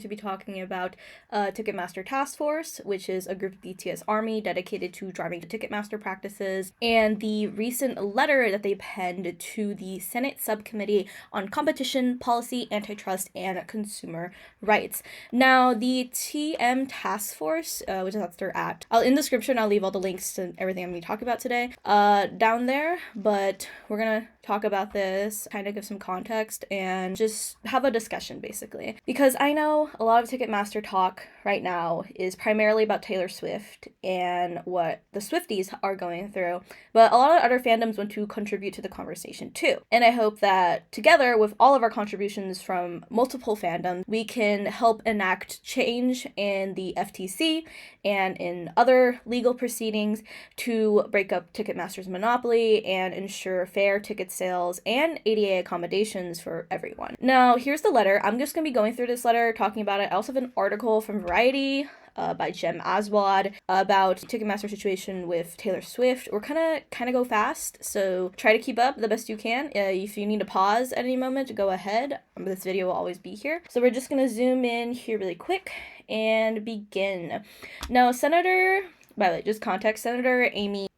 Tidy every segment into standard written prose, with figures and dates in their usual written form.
to be talking about Ticketmaster Task Force, which is a group of BTS Army dedicated to driving Ticketmaster practices, and the recent letter that they penned to the Senate Subcommittee on Competition, Policy, Antitrust, and Consumer Rights. Now, the TM Task Force, which is their act, in the description I'll leave all the links to everything I'm going to talk about today down there, but we're going to talk about this, kind of give some context, and just have a discussion, basically. Because I know a lot of Ticketmaster talk right now is primarily about Taylor Swift and what the Swifties are going through, but a lot of other fandoms want to contribute to the conversation too. And I hope that together with all of our contributions from multiple fandoms, we can help enact change in the FTC and in other legal proceedings to break up Ticketmaster's monopoly and ensure fair ticket sales and ADA accommodations for everyone. Now, here's the letter. I'm just going to be going through this letter, talking about it. I also have an article from Variety by Jem Aswad about Ticketmaster situation with Taylor Swift. We're kind of go fast, so try to keep up the best you can. If you need to pause at any moment, go ahead. This video will always be here. So we're just going to zoom in here really quick and begin. Now, by the way, just context, Senator Amy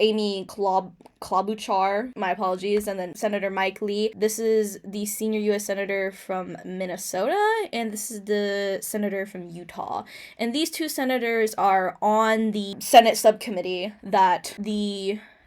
Klobuchar, my apologies, and then Senator Mike Lee. This is the senior U.S. Senator from Minnesota, and this is the senator from Utah. And these two senators are on the Senate subcommittee that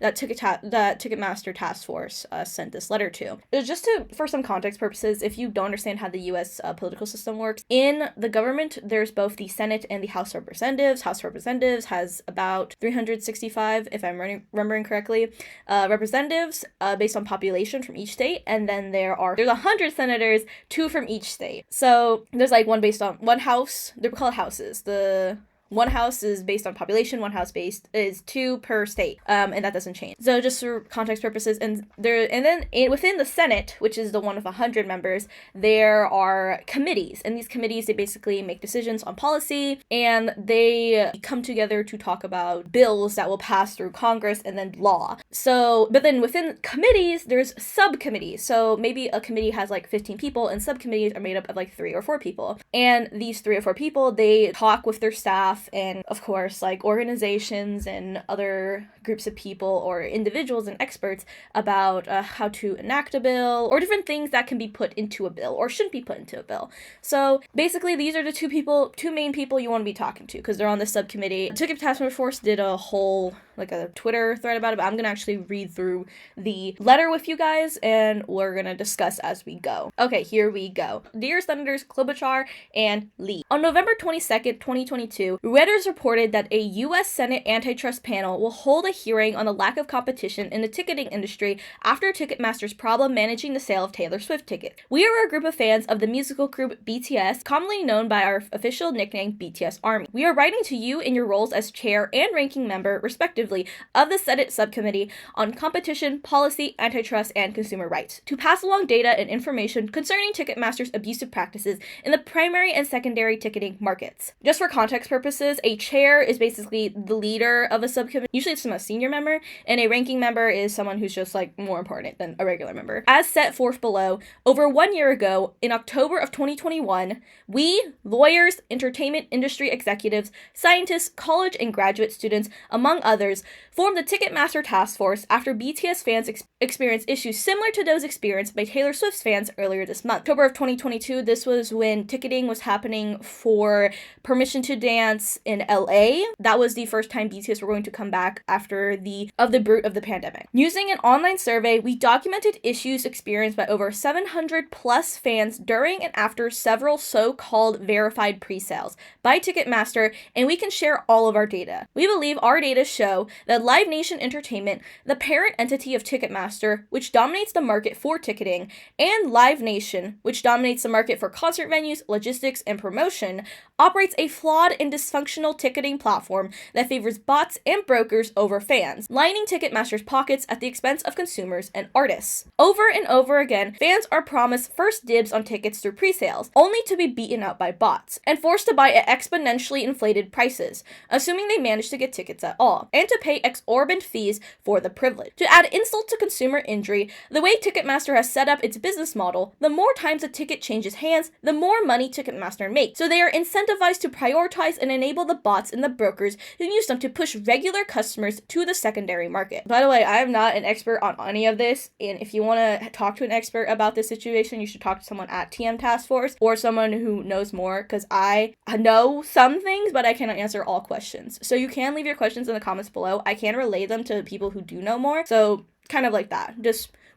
Ticketmaster Task Force sent this letter to. It was just for some context purposes, if you don't understand how the U.S. Political system works, in the government, there's both the Senate and the House of Representatives. House of Representatives has about 365, if I'm remembering correctly, representatives based on population from each state, and then there's 100 senators, 2 from each state. So there's like one house, they're called houses. One house is based on population, one house is 2 per state, and that doesn't change. So just for context purposes, within the Senate, which is the one with 100 members, there are committees, and these committees, they basically make decisions on policy, and they come together to talk about bills that will pass through Congress and then law. So, but then within committees, there's subcommittees. So maybe a committee has like 15 people, and subcommittees are made up of like 3 or 4 people. And these 3 or 4 people, they talk with their staff and, of course, like organizations and other groups of people or individuals and experts about how to enact a bill or different things that can be put into a bill or shouldn't be put into a bill. So basically, these are the two main people you want to be talking to because they're on the subcommittee. Ticket Task Force did a whole a Twitter thread about it, but I'm gonna actually read through the letter with you guys and we're gonna discuss as we go. Okay, here we go. Dear Senators Klobuchar and Lee, on November 22nd, 2022, Reuters reported that a U.S. Senate antitrust panel will hold a hearing on the lack of competition in the ticketing industry after Ticketmaster's problem managing the sale of Taylor Swift tickets. We are a group of fans of the musical group BTS, commonly known by our official nickname BTS Army. We are writing to you in your roles as chair and ranking member, respectively, of the Senate Subcommittee on Competition, Policy, Antitrust, and Consumer Rights to pass along data and information concerning Ticketmaster's abusive practices in the primary and secondary ticketing markets. Just for context purposes, a chair is basically the leader of a subcommittee. Usually it's a senior member, and a ranking member is someone who's just more important than a regular member. As set forth below, over 1 year ago, in October of 2021, we, lawyers, entertainment industry executives, scientists, college and graduate students, among others, formed the Ticketmaster Task Force after BTS fans experienced issues similar to those experienced by Taylor Swift's fans earlier this month. October of 2022, this was when ticketing was happening for Permission to Dance in LA. That was the first time BTS were going to come back after the brunt of the pandemic. Using an online survey, we documented issues experienced by over 700 plus fans during and after several so-called verified pre-sales by Ticketmaster, and we can share all of our data. We believe our data show that Live Nation Entertainment, the parent entity of Ticketmaster, which dominates the market for ticketing, and Live Nation, which dominates the market for concert venues, logistics, and promotion, operates a flawed and dysfunctional ticketing platform that favors bots and brokers over fans, lining Ticketmaster's pockets at the expense of consumers and artists. Over and over again, fans are promised first dibs on tickets through pre-sales, only to be beaten out by bots, and forced to buy at exponentially inflated prices, assuming they manage to get tickets at all. And to to pay exorbitant fees for the privilege. To add insult to consumer injury, the way Ticketmaster has set up its business model, the more times a ticket changes hands, the more money Ticketmaster makes. So they are incentivized to prioritize and enable the bots and the brokers who use them to push regular customers to the secondary market. By the way, I am not an expert on any of this, and if you want to talk to an expert about this situation, you should talk to someone at TM Task Force or someone who knows more, because I know some things, but I cannot answer all questions. So you can leave your questions in the comments below. I can relay them to people who do know more. So kind of like that.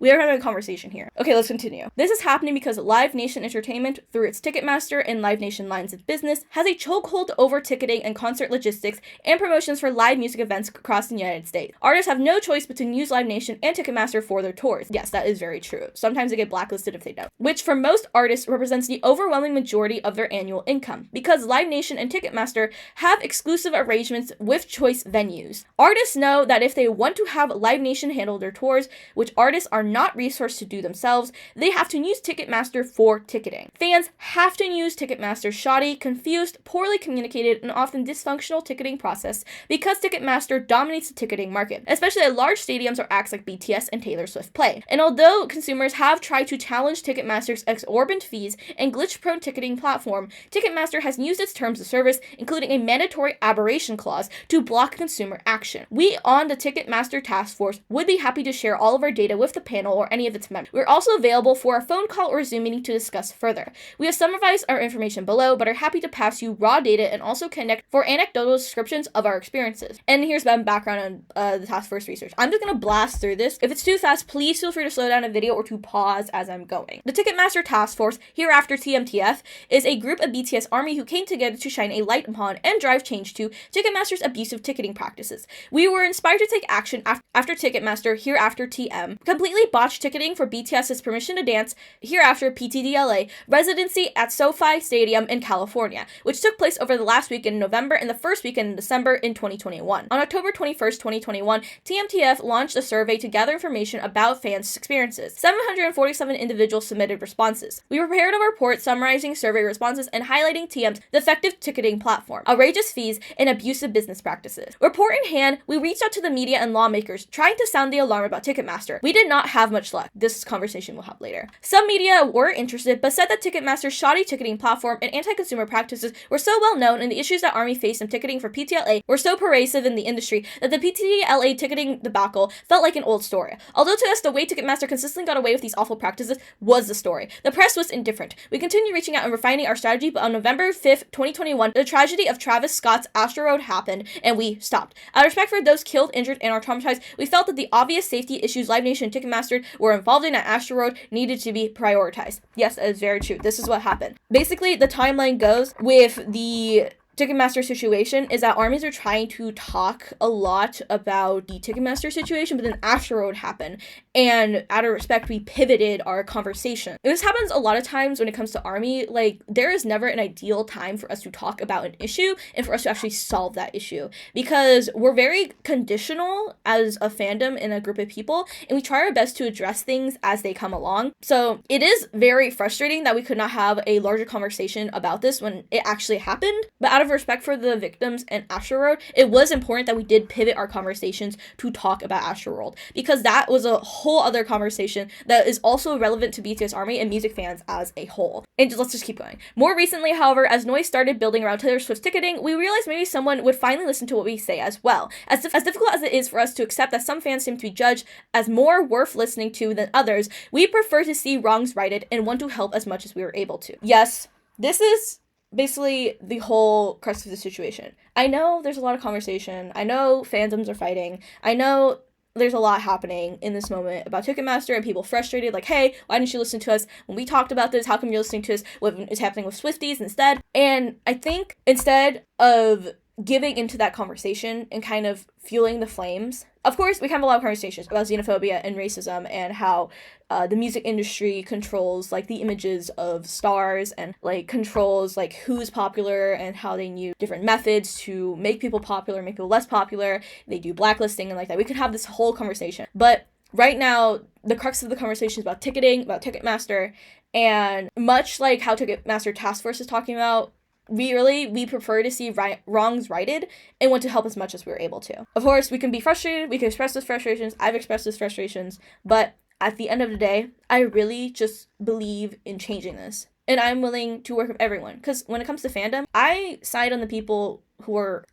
We are having a conversation here. Okay, let's continue. This is happening because Live Nation Entertainment, through its Ticketmaster and Live Nation lines of business, has a chokehold over ticketing and concert logistics and promotions for live music events across the United States. Artists have no choice but to use Live Nation and Ticketmaster for their tours. Yes, that is very true. Sometimes they get blacklisted if they don't. Which for most artists represents the overwhelming majority of their annual income, because Live Nation and Ticketmaster have exclusive arrangements with choice venues. Artists know that if they want to have Live Nation handle their tours, which artists are not resourced to do themselves, they have to use Ticketmaster for ticketing. Fans have to use Ticketmaster's shoddy, confused, poorly communicated, and often dysfunctional ticketing process because Ticketmaster dominates the ticketing market, especially at large stadiums or acts like BTS and Taylor Swift play. And although consumers have tried to challenge Ticketmaster's exorbitant fees and glitch-prone ticketing platform, Ticketmaster has used its terms of service, including a mandatory aberration clause, to block consumer action. We on the Ticketmaster Task Force would be happy to share all of our data with the panel or any of its members. We're also available for a phone call or a Zoom meeting to discuss further. We have summarized our information below, but are happy to pass you raw data and also connect for anecdotal descriptions of our experiences. And here's my background on the task force research. I'm just gonna blast through this. If it's too fast, please feel free to slow down the video or to pause as I'm going. The Ticketmaster Task Force, hereafter TMTF, is a group of BTS Army who came together to shine a light upon and drive change to Ticketmaster's abusive ticketing practices. We were inspired to take action after Ticketmaster, hereafter TM, completely botched ticketing for BTS's Permission to Dance, hereafter PTDLA, residency at SoFi Stadium in California, which took place over the last weekend in November and the first weekend in December in 2021. On October 21st, 2021, TMTF launched a survey to gather information about fans' experiences. 747 individuals submitted responses. We prepared a report summarizing survey responses and highlighting TM's defective ticketing platform, outrageous fees, and abusive business practices. Report in hand, we reached out to the media and lawmakers, trying to sound the alarm about Ticketmaster. We did not have much luck. This conversation we'll have later. Some media were interested, but said that Ticketmaster's shoddy ticketing platform and anti-consumer practices were so well known and the issues that Army faced in ticketing for PTLA were so pervasive in the industry that the PTLA ticketing debacle felt like an old story. Although to us, the way Ticketmaster consistently got away with these awful practices was the story. The press was indifferent. We continued reaching out and refining our strategy, but on November 5th, 2021, the tragedy of Travis Scott's Astro Road happened, and we stopped. Out of respect for those killed, injured, and are traumatized, we felt that the obvious safety issues Live Nation and Ticketmaster were involved in at Astro Road needed to be prioritized. Yes, that is very true. This is what happened. Basically, the timeline goes with the Ticketmaster situation is that armies are trying to talk a lot about the Ticketmaster situation, but then Astro Road happened, and out of respect, we pivoted our conversation. This happens a lot of times when it comes to Army. Like, there is never an ideal time for us to talk about an issue and for us to actually solve that issue, because we're very conditional as a fandom and a group of people, and we try our best to address things as they come along. So it is very frustrating that we could not have a larger conversation about this when it actually happened, but out of respect for the victims and Astro Road, it was important that we did pivot our conversations to talk about Astro World, because that was a whole other conversation that is also relevant to BTS Army and music fans as a whole. And let's just keep going. More recently, however, as noise started building around Taylor Swift's ticketing, we realized maybe someone would finally listen to what we say as well. As difficult as it is for us to accept that some fans seem to be judged as more worth listening to than others, we prefer to see wrongs righted and want to help as much as we are able to. Yes, this is basically the whole crux of the situation. I know there's a lot of conversation. I know fandoms are fighting. I know there's a lot happening in this moment about Ticketmaster and people frustrated, like, hey, why didn't you listen to us when we talked about this? How come you're listening to us? What is happening with Swifties instead? And I think instead of giving into that conversation and kind of fueling the flames, of course, we can have a lot of conversations about xenophobia and racism and how the music industry controls, like, the images of stars and, like, controls, like, who's popular and how they use different methods to make people popular, make people less popular. They do blacklisting and like that. We could have this whole conversation. But right now, the crux of the conversation is about ticketing, about Ticketmaster, and much like how Ticketmaster Task Force is talking about we prefer to see wrongs righted and want to help as much as we're able to. Of course, we can be frustrated, we can express those frustrations, I've expressed those frustrations, but at the end of the day, I really just believe in changing this. And I'm willing to work with everyone. Because when it comes to fandom, I side with the people who are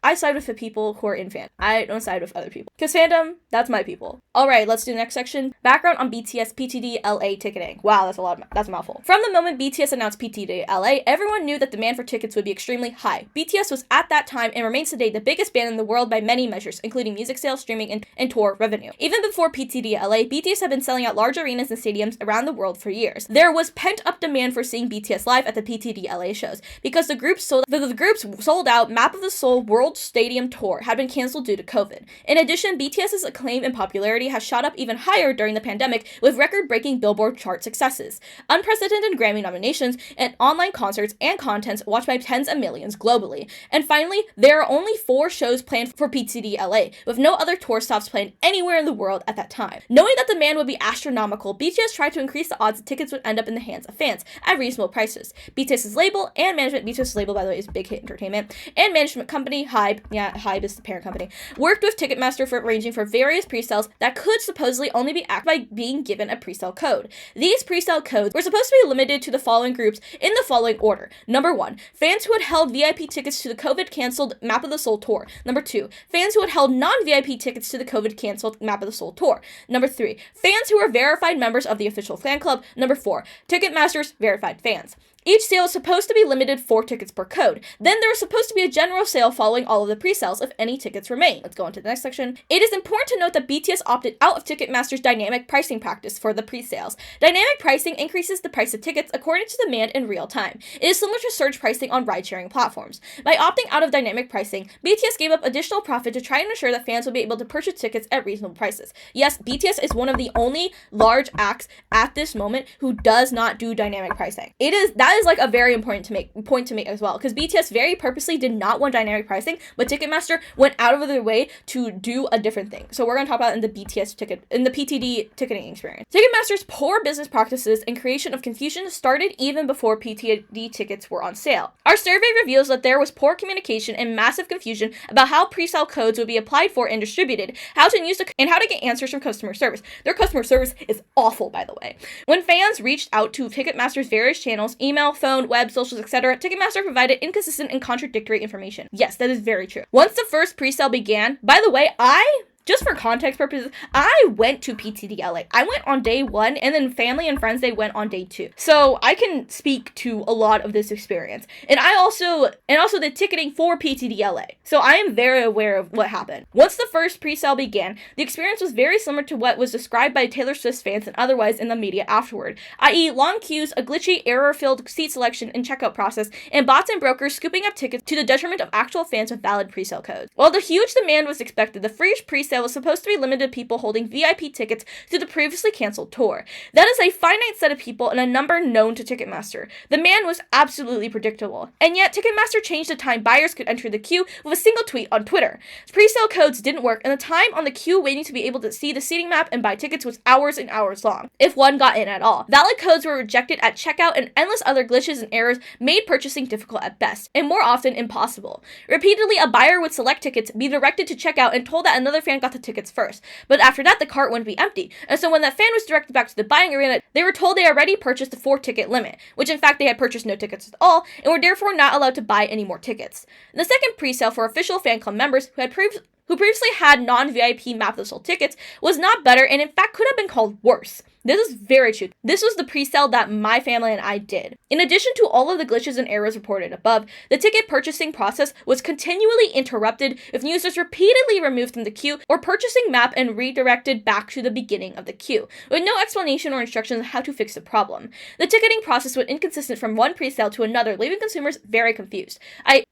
in fandom. I don't side with other people. Because fandom, that's my people. Alright, let's do the next section. Background on BTS PTD LA ticketing. Wow, that's a mouthful. From the moment BTS announced PTD LA, everyone knew that demand for tickets would be extremely high. BTS was at that time and remains today the biggest band in the world by many measures, including music sales, streaming, and tour revenue. Even before PTD LA, BTS had been selling out large arenas and stadiums around the world for years. There was pent-up demand for seeing BTS live at the PTD LA shows because the group's sold out Map of the Soul World Stadium Tour had been canceled due to COVID. In addition, BTS's acclaim and popularity has shot up even higher during the pandemic with record-breaking Billboard chart successes, unprecedented Grammy nominations, and online concerts and contents watched by tens of millions globally. And finally, there are only 4 shows planned for PTD LA, with no other tour stops planned anywhere in the world at that time. Knowing that demand would be astronomical, BTS tried to increase the odds that tickets would end up in the hands of fans at reasonable prices. BTS's label and management, BTS's label, by the way, is Big Hit Entertainment, and management company Hybe is the parent company, worked with Ticketmaster for arranging for various pre-sales that could supposedly only be acted by being given a pre-sale code. These pre-sale codes were supposed to be limited to the following groups in the following order. Number 1, fans who had held VIP tickets to the COVID-canceled Map of the Soul tour. Number 2, fans who had held non-VIP tickets to the COVID-canceled Map of the Soul tour. Number 3, fans who were verified members of the official fan club. Number 4, Ticketmaster's verified fans. Each sale is supposed to be limited 4 tickets per code. Then there is supposed to be a general sale following all of the pre-sales if any tickets remain. Let's go on to the next section. It is important to note that BTS opted out of Ticketmaster's dynamic pricing practice for the pre-sales. Dynamic pricing increases the price of tickets according to demand in real time. It is similar to surge pricing on ride-sharing platforms. By opting out of dynamic pricing, BTS gave up additional profit to try and ensure that fans would be able to purchase tickets at reasonable prices. Yes, BTS is one of the only large acts at this moment who does not do dynamic pricing. That is like a very important point to make as well, because BTS very purposely did not want dynamic pricing, but Ticketmaster went out of their way to do a different thing. So we're going to talk about in the PTD ticketing experience. Ticketmaster's poor business practices and creation of confusion started even before PTD tickets were on sale. Our survey reveals that there was poor communication and massive confusion about how pre-sale codes would be applied for and distributed, how to get answers from customer service. Their customer service is awful, by the way. When fans reached out to Ticketmaster's various channels, email, phone, web, socials, etc., Ticketmaster provided inconsistent and contradictory information. Yes, that is very true. Once the first pre-sale began, by the way, just for context purposes, I went to PTD LA. I went on day 1, and then family and friends, they went on day 2. So I can speak to a lot of this experience. And also the ticketing for PTD LA. So I am very aware of what happened. Once the first pre-sale began, the experience was very similar to what was described by Taylor Swift fans and otherwise in the media afterward, i.e. long queues, a glitchy, error-filled seat selection and checkout process, and bots and brokers scooping up tickets to the detriment of actual fans with valid pre-sale codes. While the huge demand was expected, the free pre-sale was supposed to be limited to people holding VIP tickets to the previously canceled tour. That is a finite set of people and a number known to Ticketmaster. The demand was absolutely predictable. And yet, Ticketmaster changed the time buyers could enter the queue with a single tweet on Twitter. Pre-sale codes didn't work, and the time on the queue waiting to be able to see the seating map and buy tickets was hours and hours long, if one got in at all. Valid codes were rejected at checkout, and endless other glitches and errors made purchasing difficult at best, and more often impossible. Repeatedly, a buyer would select tickets, be directed to checkout, and told that another fan got the tickets first. But after that, the cart wouldn't be empty. And so when that fan was directed back to the buying arena, they were told they already purchased the 4-ticket limit, which in fact they had purchased no tickets at all, and were therefore not allowed to buy any more tickets. And the second pre-sale for official fan club members who previously had non-VIP Map of the Soul tickets was not better, and in fact could have been called worse. This is very true. This was the pre-sale that my family and I did. In addition to all of the glitches and errors reported above, the ticket purchasing process was continually interrupted with users repeatedly removed from the queue or purchasing map and redirected back to the beginning of the queue, with no explanation or instructions on how to fix the problem. The ticketing process was inconsistent from one pre-sale to another, leaving consumers very confused.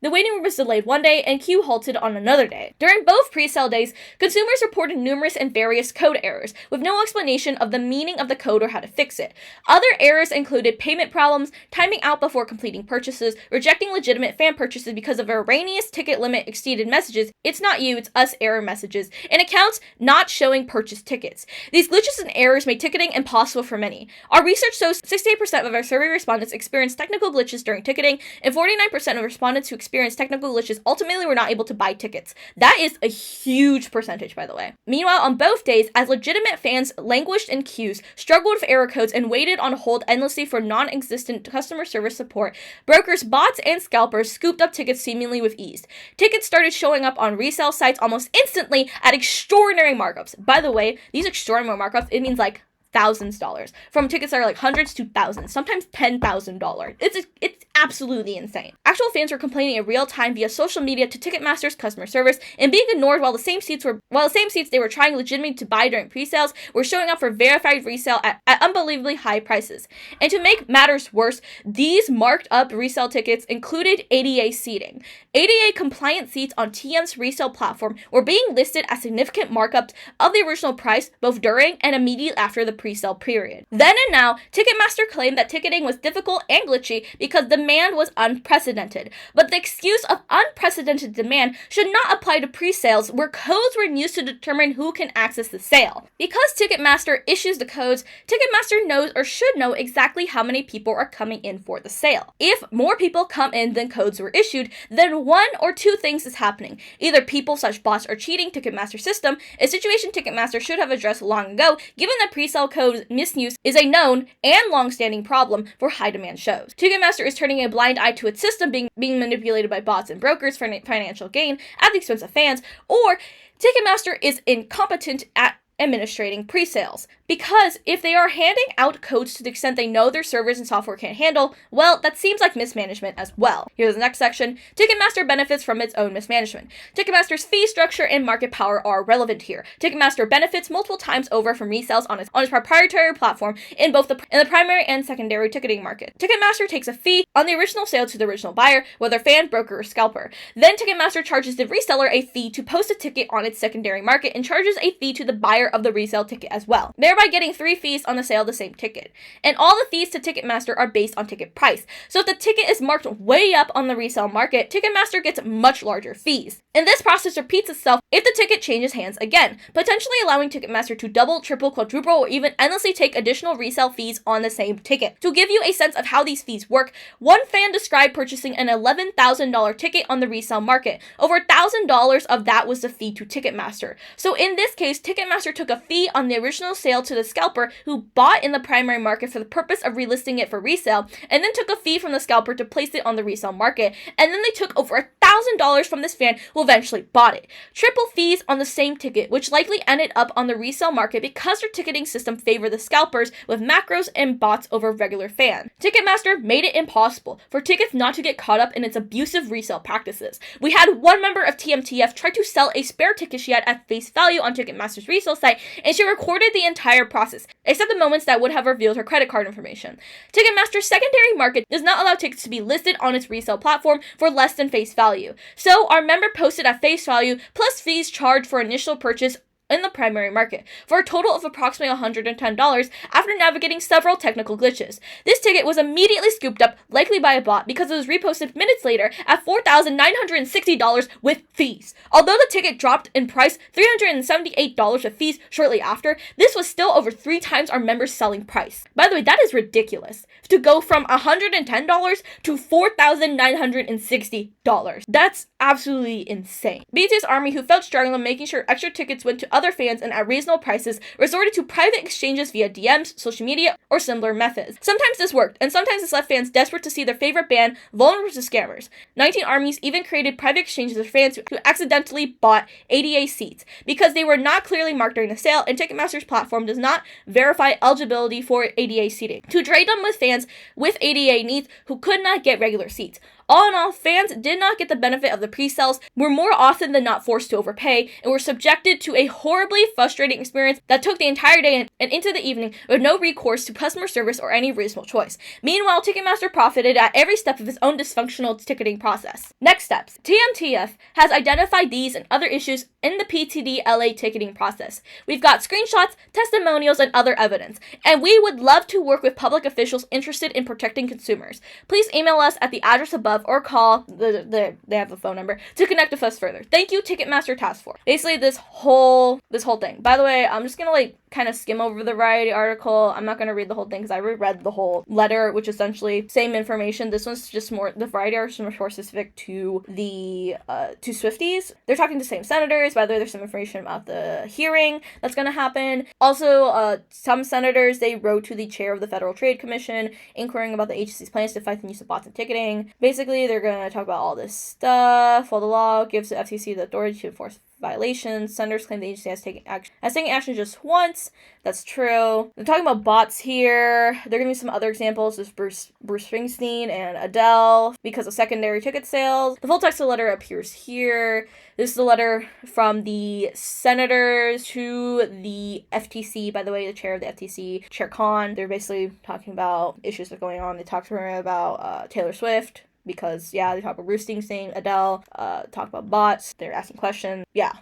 The waiting room was delayed one day and queue halted on another day. During both pre-sale days, consumers reported numerous and various code errors, with no explanation of the meaning of the code or how to fix it. Other errors included payment problems, timing out before completing purchases, rejecting legitimate fan purchases because of erroneous ticket limit exceeded messages, it's not you, it's us error messages, and accounts not showing purchased tickets. These glitches and errors made ticketing impossible for many. Our research shows 68% of our survey respondents experienced technical glitches during ticketing, and 49% of respondents who experienced technical glitches ultimately were not able to buy tickets. That is a huge percentage, by the way. Meanwhile, on both days, as legitimate fans languished in queues, struggled with error codes, and waited on hold endlessly for non-existent customer service support, brokers, bots, and scalpers scooped up tickets seemingly with ease. Tickets started showing up on resale sites almost instantly at extraordinary markups. By the way, these extraordinary markups, it means like $1,000s. From tickets that are like hundreds to thousands, sometimes $10,000. It's absolutely insane. Actual fans were complaining in real time via social media to Ticketmaster's customer service and being ignored while the same seats they were trying legitimately to buy during pre-sales were showing up for verified resale at unbelievably high prices. And to make matters worse, these marked up resale tickets included ADA seating. ADA compliant seats on TM's resale platform were being listed as significant markups of the original price both during and immediately after the pre-sale period. Then and now, Ticketmaster claimed that ticketing was difficult and glitchy because demand was unprecedented. But the excuse of unprecedented demand should not apply to pre-sales where codes were used to determine who can access the sale. Because Ticketmaster issues the codes, Ticketmaster knows or should know exactly how many people are coming in for the sale. If more people come in than codes were issued, then one or two things is happening. Either people/bots are cheating Ticketmaster's system, a situation Ticketmaster should have addressed long ago, given that pre-sale code misuse is a known and long-standing problem for high-demand shows. Ticketmaster is turning a blind eye to its system being manipulated by bots and brokers for financial gain at the expense of fans, or Ticketmaster is incompetent at administrating pre-sales. Because if they are handing out codes to the extent they know their servers and software can't handle, well, that seems like mismanagement as well. Here's the next section. Ticketmaster benefits from its own mismanagement. Ticketmaster's fee structure and market power are relevant here. Ticketmaster benefits multiple times over from resales on its proprietary platform in both the primary and secondary ticketing market. Ticketmaster takes a fee on the original sale to the original buyer, whether fan, broker, or scalper. Then Ticketmaster charges the reseller a fee to post a ticket on its secondary market and charges a fee to the buyer of the resale ticket as well, thereby getting 3 fees on the sale of the same ticket. And all the fees to Ticketmaster are based on ticket price. So if the ticket is marked way up on the resale market, Ticketmaster gets much larger fees. And this process repeats itself if the ticket changes hands again, potentially allowing Ticketmaster to double, triple, quadruple, or even endlessly take additional resale fees on the same ticket. To give you a sense of how these fees work, one fan described purchasing an $11,000 ticket on the resale market. Over $1,000 of that was the fee to Ticketmaster. So in this case, Ticketmaster took a fee on the original sale to the scalper who bought in the primary market for the purpose of relisting it for resale, and then took a fee from the scalper to place it on the resale market, and then they took over $1,000 from this fan who eventually bought it. Triple fees on the same ticket, which likely ended up on the resale market because their ticketing system favored the scalpers with macros and bots over regular fans. Ticketmaster made it impossible for tickets not to get caught up in its abusive resale practices. We had one member of TMTF try to sell a spare ticket she had at face value on Ticketmaster's resale site, and she recorded the entire process, except the moments that would have revealed her credit card information. Ticketmaster's secondary market does not allow tickets to be listed on its resale platform for less than face value. So our member posted at face value plus fees charged for initial purchase in the primary market, for a total of approximately $110 after navigating several technical glitches. This ticket was immediately scooped up, likely by a bot, because it was reposted minutes later at $4,960 with fees. Although the ticket dropped in price $378 with fees shortly after, this was still over 3 times our members' selling price. By the way, that is ridiculous. To go from $110 to $4,960. That's absolutely insane. BTS Army, who felt struggling making sure extra tickets went to other fans and at reasonable prices, resorted to private exchanges via DMs, social media, or similar methods. Sometimes this worked, and sometimes this left fans desperate to see their favorite band vulnerable to scammers. 19 Armies even created private exchanges with fans who accidentally bought ADA seats because they were not clearly marked during the sale, and Ticketmaster's platform does not verify eligibility for ADA seating, to trade them with fans with ADA needs who could not get regular seats. All in all, fans did not get the benefit of the pre-sales, were more often than not forced to overpay, and were subjected to a horribly frustrating experience that took the entire day and into the evening with no recourse to customer service or any reasonable choice. Meanwhile, Ticketmaster profited at every step of its own dysfunctional ticketing process. Next steps. TMTF has identified these and other issues in the PTD LA ticketing process. We've got screenshots, testimonials, and other evidence, and we would love to work with public officials interested in protecting consumers. Please email us at the address above or call, they have a phone number, to connect with us further. Thank you, Ticketmaster Task Force. Basically, this whole thing. By the way, I'm just gonna kind of skim over the Variety article. I'm not gonna read the whole thing because I reread the whole letter, which is essentially same information. This one's just more, the Variety article is more specific to the to Swifties. They're talking to the same senators, whether there's some information about the hearing that's gonna happen. Also, some senators, they wrote to the chair of the Federal Trade Commission, inquiring about the agency's plans to fight the use of bots and ticketing. Basically, they're gonna talk about all this stuff. While the law gives the FTC the authority to enforce violations, senators claim the agency has taken action just once. That's true. They're talking about bots here. They're giving me some other examples. There's Bruce Springsteen and Adele because of secondary ticket sales. The full text of the letter appears here. This is the letter from the senators to the FTC. By the way, the chair of the FTC, Chair Khan, they're basically talking about issues that are going on. They talked to her about Taylor Swift, because, they talk about Bruce Springsteen, Adele, talk about bots, they're asking questions. Yeah,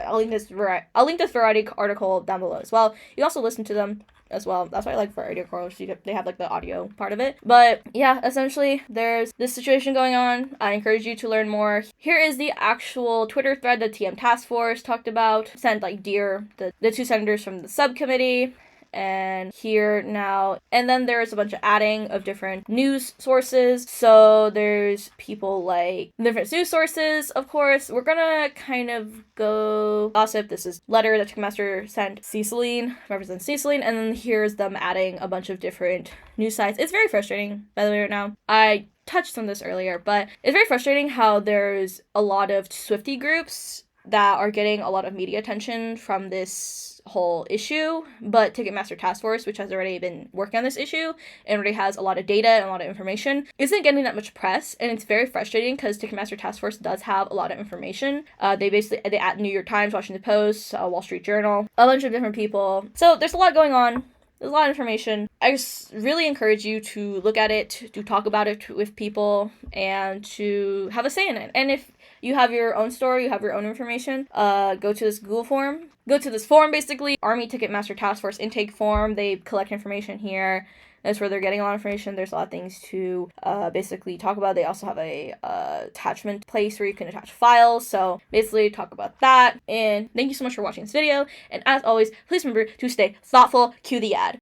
I'll link this Variety article down below as well. You can also listen to them as well. That's why I like Variety articles. They have, the audio part of it. But, yeah, essentially, there's this situation going on. I encourage you to learn more. Here is the actual Twitter thread that TM Task Force talked about. Sent, dear, the two senators from the subcommittee. And here now, and then there's a bunch of adding of different news sources. So there's people different news sources, of course. We're gonna kind of go gossip. This is letter that Ticketmaster sent Ceciline, represents Ceciline, and then here's them adding a bunch of different news sites. It's very frustrating, by the way, right now. I touched on this earlier, but it's very frustrating how there's a lot of Swiftie groups that are getting a lot of media attention from this whole issue, but Ticketmaster Task Force, which has already been working on this issue and already has a lot of data and a lot of information, isn't getting that much press, and it's very frustrating because Ticketmaster Task Force does have a lot of information. They at New York Times, Washington Post, Wall Street Journal, a bunch of different people. So there's a lot going on. There's a lot of information. I just really encourage you to look at it, to talk about it with people, and to have a say in it. And if you have your own story, you have your own information, go to this Google form. Go to this form, basically, Army Ticketmaster Task Force intake form. They collect information here. That's where they're getting a lot of information. There's a lot of things to basically talk about. They also have a attachment place where you can attach files. So basically talk about that. And thank you so much for watching this video. And as always, please remember to stay thoughtful. Cue the ad.